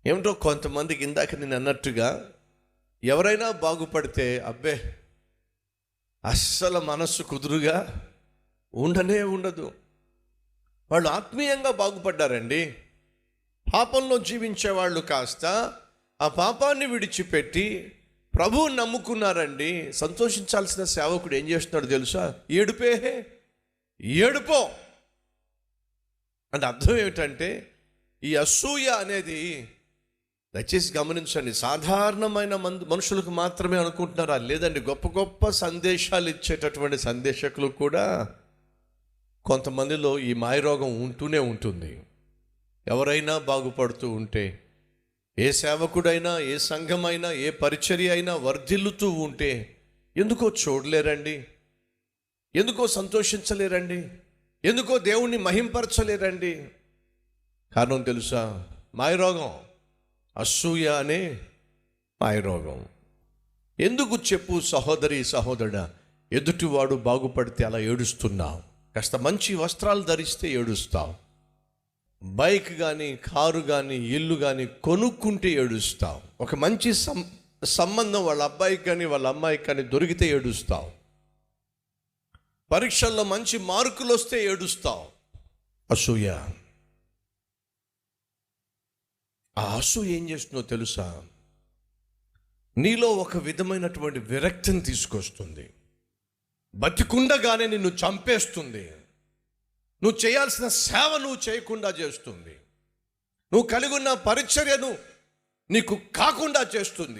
ఏమిటో కొంతమందికి ఇందాక నేను అన్నట్టుగా ఎవరైనా బాగుపడితే అబ్బే అస్సలు మనస్సు కుదురుగా ఉండనే ఉండదు. వాళ్ళు ఆత్మీయంగా బాగుపడ్డారండి. పాపంలో జీవించే వాళ్ళు కాస్త ఆ పాపాన్ని విడిచిపెట్టి ప్రభువుని నమ్ముకున్నారండి. సంతోషించాల్సిన సేవకుడు ఏం చేస్తున్నాడు తెలుసా? ఏడుపో అంటే అర్థం ఏమిటంటే, ఈ అసూయ అనేది దయచేసి గమనించండి, సాధారణమైన మనుషులకు మాత్రమే అనుకుంటున్నారా? లేదండి, గొప్ప గొప్ప సందేశాలు ఇచ్చేటటువంటి సందేశకులు కూడా కొంతమందిలో ఈ మాయరోగం ఉంటూనే ఉంటుంది. ఎవరైనా బాగుపడుతూ ఉంటే, ఏ సేవకుడైనా, ఏ సంఘమైనా, ఏ పరిచర్య అయినా వర్ధిల్లుతూ ఉంటే ఎందుకో చూడలేరండి, ఎందుకో సంతోషించలేరండి, ఎందుకో దేవుణ్ణి మహింపరచలేరండి. కారణం తెలుసా? మాయరోగం, అసూయ అనే మాయరోగం. ఎందుకు చెప్పు సహోదరి సహోదరుడా, ఎదుటివాడు బాగుపడితే అలా ఏడుస్తున్నావు? కాస్త మంచి వస్త్రాలు ధరిస్తే ఏడుస్తావు, బైక్ కానీ, కారు కానీ, ఇల్లు కానీ కొనుక్కుంటే ఏడుస్తావు, ఒక మంచి సంబంధం వాళ్ళ అబ్బాయికి కానీ వాళ్ళ అమ్మాయికి కానీ దొరికితే ఏడుస్తావు, పరీక్షల్లో మంచి మార్కులు వస్తే ఏడుస్తావు. అసూయ. ఆ అసూయ ఏం చేస్తుందో తెలుసా? నీలో ఒక విధమైనటువంటి విరక్తిని తీసుకొస్తుంది, బతికుండగానే నిన్ను చంపేస్తుంది, నువ్వు చేయాల్సిన సేవ నువ్వు చేయకుండా చేస్తుంది, నువ్వు కలిగి ఉన్న పరిచర్యను నీకు కాకుండా చేస్తుంది.